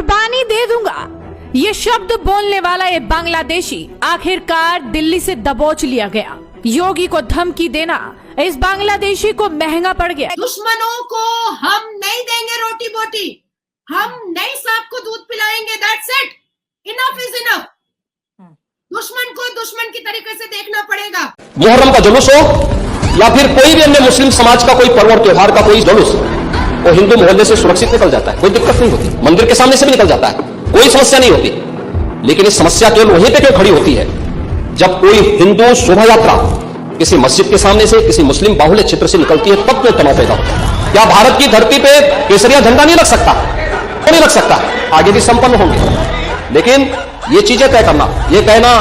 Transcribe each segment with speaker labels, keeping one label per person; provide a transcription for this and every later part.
Speaker 1: कुर्बानी दे दूंगा, ये शब्द बोलने वाला ये बांग्लादेशी आखिरकार दिल्ली से दबोच लिया गया। योगी को धमकी देना इस बांग्लादेशी को महंगा पड़ गया।
Speaker 2: दुश्मनों को हम नहीं देंगे रोटी बोटी, हम नहीं सांप को दूध पिलाएंगे, that's it, enough is enough. दुश्मन को दुश्मन की तरीके से देखना पड़ेगा।
Speaker 3: मुहर्रम का जुलूस हो या फिर कोई भी अन्य मुस्लिम समाज का कोई पर्व और त्योहार का कोई जुलूस, वो हिंदू मोहल्ले से सुरक्षित निकल जाता है, कोई दिक्कत नहीं होती, मंदिर के सामने से भी निकल जाता है, कोई समस्या नहीं होती। लेकिन इस समस्या केवल वहीं पे क्यों खड़ी होती है जब कोई हिंदू शोभा यात्रा किसी मस्जिद के सामने से, किसी मुस्लिम बाहुल्य क्षेत्र से निकलती है, तब क्यों तनाव पैदा होता है। क्या भारत की धरती पे केसरिया झंडा नहीं लग सकता? क्यों नहीं लग सकता? आगे भी संपन्न होंगे। लेकिन ये चीजें तय करना, ये कहना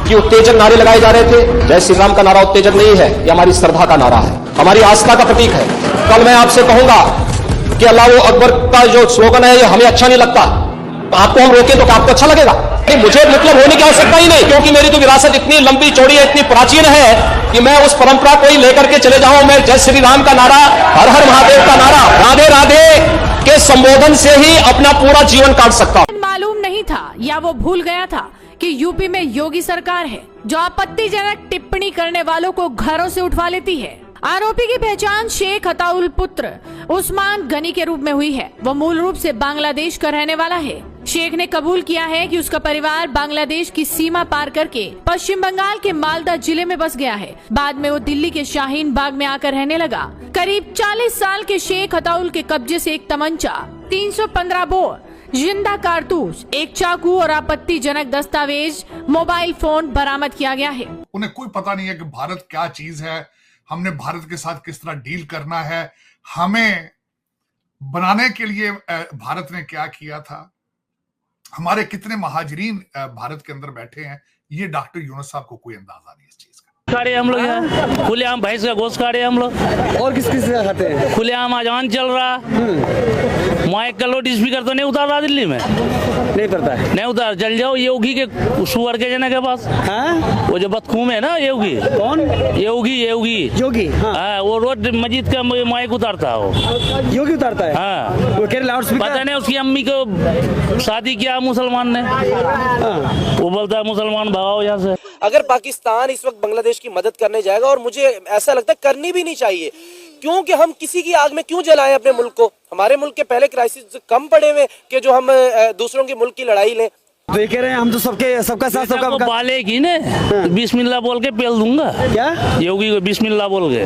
Speaker 3: कि उत्तेजक नारे लगाए जा रहे थे, जय श्री राम का नारा उत्तेजक नहीं है, ये हमारी श्रद्धा का नारा है, हमारी आस्था का प्रतीक है। कल मैं आपसे कहूंगा कि अल्लाह अकबर का जो स्लोगन है ये हमें अच्छा नहीं लगता, आपको हम रोके तो क्या आपको अच्छा लगेगा? मुझे मतलब होने की आवश्यकता ही नहीं, क्योंकि मेरी तो विरासत इतनी लंबी चौड़ी है, इतनी प्राचीन है कि मैं उस परंपरा को ही लेकर के चले जाऊं। मैं जय श्री राम का नारा, हर हर महादेव का नारा, राधे राधे के संबोधन से ही अपना पूरा जीवन काट सकता हूं।
Speaker 1: मालूम नहीं था या वो भूल गया था कि यूपी में योगी सरकार है जो आपत्तिजनक टिप्पणी करने वालों को घरों से उठवा लेती है। आरोपी की पहचान शेख अताउल पुत्र उस्मान गनी के रूप में हुई है। वो मूल रूप से बांग्लादेश का रहने वाला है। शेख ने कबूल किया है कि उसका परिवार बांग्लादेश की सीमा पार करके पश्चिम बंगाल के मालदा जिले में बस गया है। बाद में वो दिल्ली के शाहीन बाग में आकर रहने लगा। करीब 40 साल के शेख अताउल के कब्जे से एक तमंचा, 315 बोर, जिंदा कारतूस, एक चाकू और आपत्तिजनक दस्तावेज, मोबाइल फोन बरामद किया गया है।
Speaker 4: उन्हें कोई पता नहीं है कि भारत क्या चीज है, हमने भारत के साथ किस तरह डील करना है, हमें बनाने के लिए भारत ने क्या किया था, हमारे कितने महाजरीन भारत के अंदर बैठे हैं, ये डॉक्टर यूनुस साहब को कोई अंदाजा नहीं इस चीज का।
Speaker 5: खाते हम लोग यहाँ खुलेआम भैंस का गोश्त खा रहे हम लोग।
Speaker 6: और किस किस से खाते हैं?
Speaker 5: खुलेआम अजान चल रहा, माइक का लाउड स्पीकर तो नहीं उतार रहा दिल्ली में,
Speaker 6: नहीं पड़ता है,
Speaker 5: नहीं उतार। चल जाओ योगी के सुअर के जना के पास,
Speaker 6: हाँ?
Speaker 5: वो जो बदखूम है ना योगी,
Speaker 6: कौन?
Speaker 5: योगी
Speaker 6: योगी, हाँ।
Speaker 5: वो रोज मस्जिद का माइक उतारता है, वो
Speaker 6: योगी उतारता है,
Speaker 5: हाँ।
Speaker 6: वो कह रहे लाउड स्पीकर,
Speaker 5: पता नहीं उसकी अम्मी को शादी किया मुसलमान ने, वो बोलता है मुसलमान भगाओ यहाँ से।
Speaker 7: अगर पाकिस्तान इस वक्त बांग्लादेश की मदद करने जाएगा, और मुझे ऐसा लगता है करनी भी नहीं चाहिए, क्योंकि हम किसी की आग में क्यों जलाएं अपने मुल्क को। हमारे मुल्क के पहले क्राइसिस कम पड़े हुए कि जो हम दूसरों के मुल्क की लड़ाई लें।
Speaker 6: तो ये कह रहे हैं हम तो सबका साथ सबका
Speaker 5: बालेगी ने बिस्मिल्लाह बोल के पेल दूंगा।
Speaker 6: क्या
Speaker 5: योगी को बिस्मिल्लाह बोल के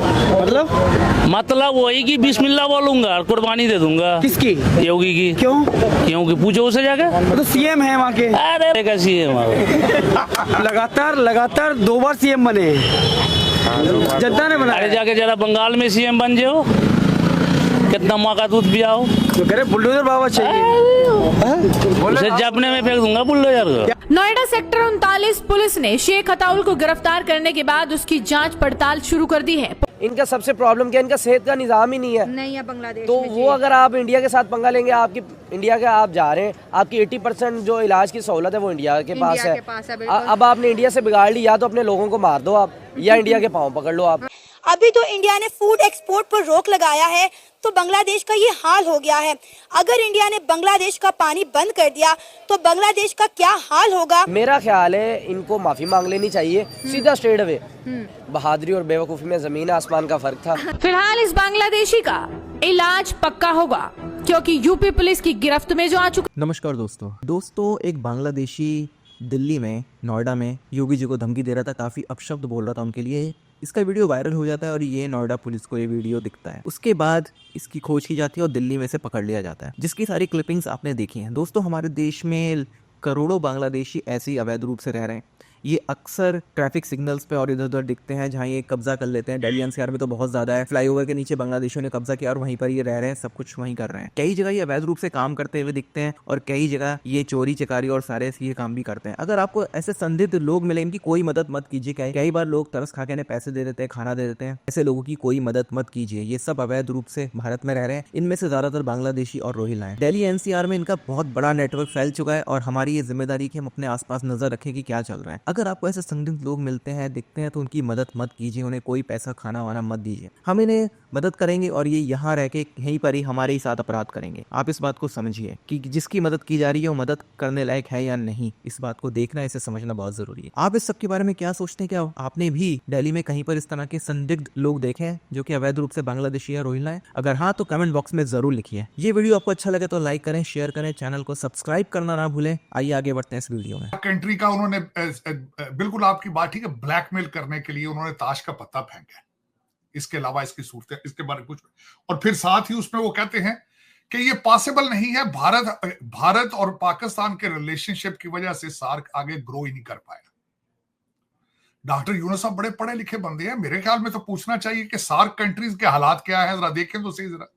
Speaker 5: मतलब वही की बिस्मिल्लाह बोलूंगा और कुर्बानी दे दूंगा।
Speaker 6: किसकी?
Speaker 5: योगी की।
Speaker 6: क्यों?
Speaker 5: क्योंकि पूछो उसे जाकर,
Speaker 6: तो सीएम है वहाँ के।
Speaker 5: अरे का सीएम
Speaker 6: लगातार 2 बार सीएम बने, जनता ने बनाया।
Speaker 5: अरे जाके जरा बंगाल में सीएम बन जाओ, कितना माँ का दूध पियाओ।
Speaker 6: तो कह रहे बुलडोजर बाबा चाहिए,
Speaker 5: उसे जपने में फेंक दूंगा बुलडोजर को।
Speaker 1: नोएडा सेक्टर 39 पुलिस ने शेख अताउल को गिरफ्तार करने के बाद उसकी जांच पड़ताल शुरू कर दी है।
Speaker 7: इनका सबसे प्रॉब्लम क्या है, इनका सेहत का निज़ाम ही नहीं है।
Speaker 2: नहीं है बांग्लादेश
Speaker 7: तो
Speaker 2: में
Speaker 7: वो अगर आप इंडिया के साथ पंगा लेंगे, आपकी इंडिया के आप जा रहे हैं, आपकी 80% जो इलाज की सहूलत है वो इंडिया के पास है। अब आपने इंडिया से बिगाड़ ली, या तो अपने लोगों को मार दो आप, या इंडिया के पाँव पकड़ लो आप।
Speaker 8: अभी तो इंडिया ने फूड एक्सपोर्ट पर रोक लगाया है, तो बांग्लादेश का ये हाल हो गया है। अगर इंडिया ने बांग्लादेश का पानी बंद कर दिया तो बांग्लादेश का क्या हाल होगा?
Speaker 7: मेरा ख्याल है इनको माफी मांग लेनी चाहिए, सीधा स्ट्रेट अवे। बहादुरी और बेवकूफी में जमीन आसमान का फर्क था।
Speaker 1: फिलहाल इस बांग्लादेशी का इलाज पक्का होगा, क्योंकि यूपी पुलिस की गिरफ्त में जो आ चुका।
Speaker 9: नमस्कार दोस्तों, एक बांग्लादेशी दिल्ली में, नोएडा में योगी जी को धमकी दे रहा था, काफ़ी अपशब्द बोल रहा था उनके लिए। इसका वीडियो वायरल हो जाता है और ये नोएडा पुलिस को ये वीडियो दिखता है। उसके बाद इसकी खोज की जाती है और दिल्ली में से पकड़ लिया जाता है, जिसकी सारी क्लिपिंग्स आपने देखी हैं। दोस्तों, हमारे देश में करोड़ों बांग्लादेशी ऐसे ही अवैध रूप से रह रहे हैं। ये अक्सर ट्रैफिक सिग्नल्स पे और इधर उधर दिखते हैं, जहाँ ये कब्जा कर लेते हैं। दिल्ली एनसीआर में तो बहुत ज़्यादा है। फ्लाईओवर के नीचे बांग्लादेशियों ने कब्जा किया और वहीं पर ये रह रहे हैं, सब कुछ वहीं कर रहे हैं। कई जगह ये अवैध रूप से काम करते हुए दिखते हैं और कई जगह ये चोरी चकारी और सारे ये काम भी करते हैं। अगर आपको ऐसे संदिग्ध लोग मिले, इनकी कोई मदद मत कीजिए। कई बार लोग तरस खा के इन्हें पैसे दे देते हैं, खाना दे देते हैं। ऐसे लोगों की कोई मदद मत कीजिए। ये सब अवैध रूप से भारत में रह रहे हैं। इनमें से ज्यादातर बांग्लादेशी और रोहिंग्या हैं। दिल्ली एनसीआर में इनका बहुत बड़ा नेटवर्क फैल चुका है और हमारी ये जिम्मेदारी कि हम अपने आसपास नजर रखें कि क्या चल रहा है। अगर आपको ऐसे संदिग्ध लोग मिलते हैं, दिखते हैं, तो उनकी मदद मत कीजिए, उन्हें कोई पैसा खाना वाना मत दीजिए। हम इन्हें मदद करेंगे और ये यहाँ रह के यहीं पर ही हमारे ही साथ अपराध करेंगे। आप इस बात को समझिए कि जिसकी मदद की जा रही है वो मदद करने लायक है या नहीं, इस बात को देखना, इसे समझना बहुत जरूरी है। आप इस सब के बारे में क्या सोचते हैं? क्या आपने भी दिल्ली में कहीं पर इस तरह के संदिग्ध लोग देखे हैं जो कि अवैध रूप से बांग्लादेशी या रोहिंग्या है? अगर हाँ तो कमेंट बॉक्स में जरूर लिखिए। ये वीडियो आपको अच्छा लगे तो लाइक करें, शेयर करें, चैनल को सब्सक्राइब करना ना भूलें। आइए आगे बढ़ते हैं इस वीडियो में।
Speaker 4: कंट्री का उन्होंने बिल्कुल आपकी बात ठीक है, ब्लैकमेल करने के लिए उन्होंने ताश का पत्ता फेंका है। इसके अलावा इसकी सूरतें, इसके बारे में कुछ, और फिर साथ ही उसमें वो कहते हैं कि ये पॉसिबल नहीं है, भारत और पाकिस्तान के रिलेशनशिप की वजह से सार्क आगे ग्रो ही नहीं कर पाया। डॉक्टर यूनुस साहब बड़े पढ़े लिखे बंदे हैं, मेरे ख्याल में तो पूछना चाहिए कि सार्क कंट्रीज के हालात क्या है, जरा देखें तो सही, जरा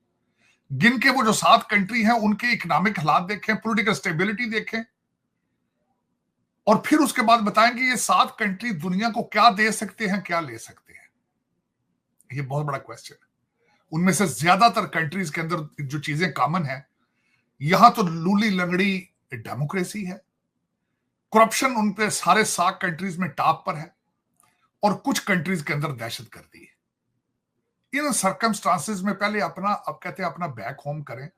Speaker 4: गिन के वो जो 7 कंट्री हैं उनके इकोनॉमिक हालात देखें, पॉलिटिकल स्टेबिलिटी देखें, और फिर उसके बाद बताएंगे ये 7 कंट्री दुनिया को क्या दे सकते हैं, क्या ले सकते हैं। ये बहुत बड़ा क्वेश्चन है। उनमें से ज्यादातर कंट्रीज के अंदर जो चीजें कॉमन है, यहां तो लूली लंगड़ी डेमोक्रेसी है, करप्शन उन पे सारे 7 कंट्रीज में टॉप पर है, और कुछ कंट्रीज के अंदर दहशतगर्दी है। इन सर्कमस्टांसेस में पहले अपना, अब कहते हैं अपना बैक होम करें,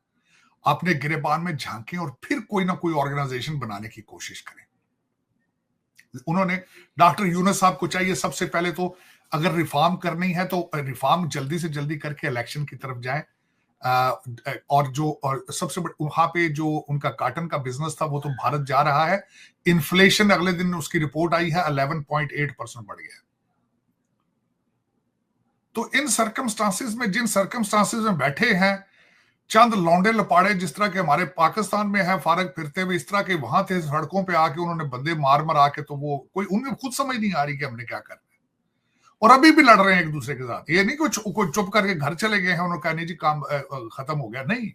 Speaker 4: अपने गिरेबान में झांकें और फिर कोई ना कोई ऑर्गेनाइजेशन बनाने की कोशिश करें। उन्होंने, डॉक्टर यूनुस साहब को चाहिए सबसे पहले तो अगर रिफॉर्म करनी है तो रिफॉर्म जल्दी से जल्दी करके इलेक्शन की तरफ जाएं, और सबसे बड़ा वहां पे जो उनका कॉटन का बिजनेस था वो तो भारत जा रहा है। इन्फ्लेशन अगले दिन उसकी रिपोर्ट आई है 11.8% बढ़ गया। तो इन सर्कमस्टांसेस में, जिन सर्कमस्टांसेस में बैठे हैं चंद लौंडे लपाड़े, जिस तरह के हमारे पाकिस्तान में है फारग फिरते हुए, इस तरह के वहां थे सड़कों पे आके उन्होंने बंदे मार आके, तो वो कोई उन्हें खुद समझ नहीं आ रही कि हमने क्या करना है, और अभी भी लड़ रहे हैं एक दूसरे के साथ। ये नहीं कोई चुप करके घर चले गए हैं, उन्होंने कहा नहीं जी काम खत्म हो गया, नहीं।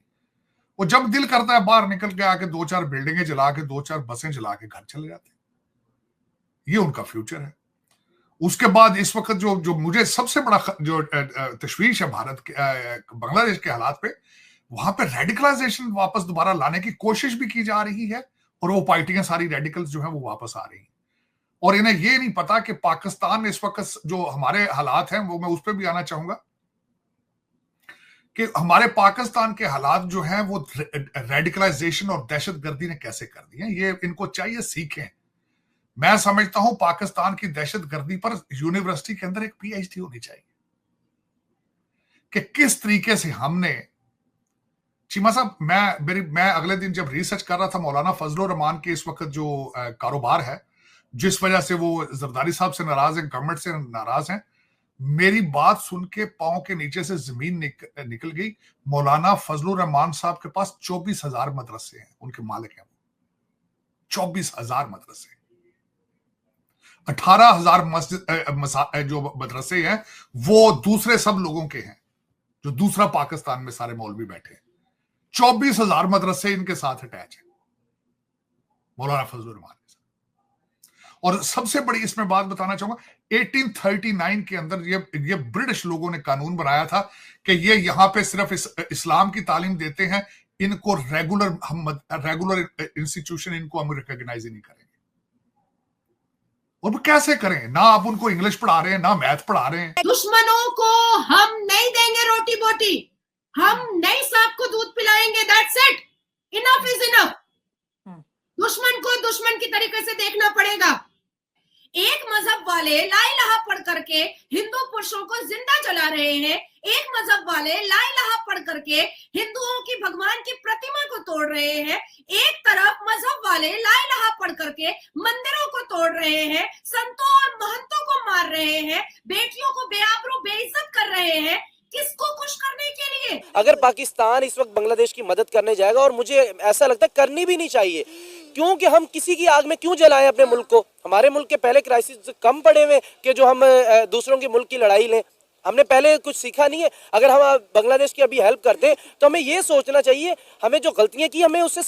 Speaker 4: वो जब दिल करता है बाहर निकल के आके 2-4 बिल्डिंगें जला के 2-4 बसें जला के घर चले जाते हैं। ये उनका फ्यूचर है। उसके बाद इस वक्त जो मुझे सबसे बड़ा जो तशवीश है भारत के, बांग्लादेश के हालात पे, वहां पे रेडिकलाइजेशन वापस दोबारा लाने की कोशिश भी की जा रही है, और वो पार्टियां सारी रेडिकल्स जो है वो वापस आ रही हैं, और इन्हें ये नहीं पता कि पाकिस्तान में इस वक्त जो हमारे हालात हैं, वो मैं उस पर भी आना चाहूंगा कि हमारे पाकिस्तान के हालात जो हैं वो रेडिकलाइजेशन और दहशतगर्दी ने कैसे कर दी है। ये इनको चाहिए सीखें। मैं समझता हूं पाकिस्तान की दहशतगर्दी पर यूनिवर्सिटी के अंदर एक PhD होनी चाहिए कि किस तरीके से हमने, चीमा साहब, मैं अगले दिन जब रिसर्च कर रहा था मौलाना फजलुर रहमान के इस वक्त जो कारोबार है, जिस वजह से वो जरदारी साहब से नाराज हैं, गवर्नमेंट से नाराज हैं, मेरी बात सुन के पांव के नीचे से जमीन निकल गई। मौलाना फजलुर रहमान साहब के पास 24,000 मदरसे हैं, उनके मालिक हैं, 24,000 मदरसे, 18,000 मस्जिद जो मदरसे हैं वो दूसरे सब लोगों के हैं, जो दूसरा पाकिस्तान में सारे मौलवी बैठे हैं। 24,000 मदरसे इनके साथ अटैच है, मौलाना फजलुर रहमान। और सबसे बड़ी इसमें बात बताना चाहूंगा, 1839 के अंदर ये ब्रिटिश लोगों ने कानून बनाया था कि ये यहां पे सिर्फ इस्लाम की तालीम देते हैं, इनको रेगुलर इंस्टीट्यूशन इनको हम रिकॉग्नाइज ही नहीं करेंगे। और वो कैसे करें? ना आप उनको इंग्लिश पढ़ा रहे हैं, ना मैथ पढ़ा रहे हैं।
Speaker 2: दुश्मनों को हम नहीं देंगे रोटी बोटी, हम नहीं सांप को दूध पिलाएंगे, that's it, enough is enough. दुश्मन को दुश्मन की तरीके से देखना पड़ेगा। एक मजहब वाले ला इलाहा पढ़ करके हिंदू पुरुषों को जिंदा जला रहे हैं, एक मजहब वाले ला इलाहा पढ़ करके हिंदुओं की भगवान की प्रतिमा को तोड़ रहे हैं, एक तरफ मजहब वाले ला इलाहा पढ़ करके मंदिरों को तोड़ रहे हैं, संतों और महंतों को मार रहे हैं, बेटियों को बेआबरू बेइज्जत कर रहे हैं। किसको खुश करने के लिए?
Speaker 7: अगर पाकिस्तान इस वक्त बांग्लादेश की मदद करने जाएगा, और मुझे ऐसा लगता है करनी भी नहीं चाहिए, क्योंकि हम किसी की आग में क्यों जलाएं अपने मुल्क को। हमारे मुल्क के पहले क्राइसिस कम पड़े हुए कि जो हम दूसरों के मुल्क की लड़ाई लें। हमने पहले कुछ सीखा नहीं है। अगर हम बांग्लादेश की अभी हेल्प करते हैं तो हमें ये सोचना चाहिए, हमें जो गलतियां की हमें उससे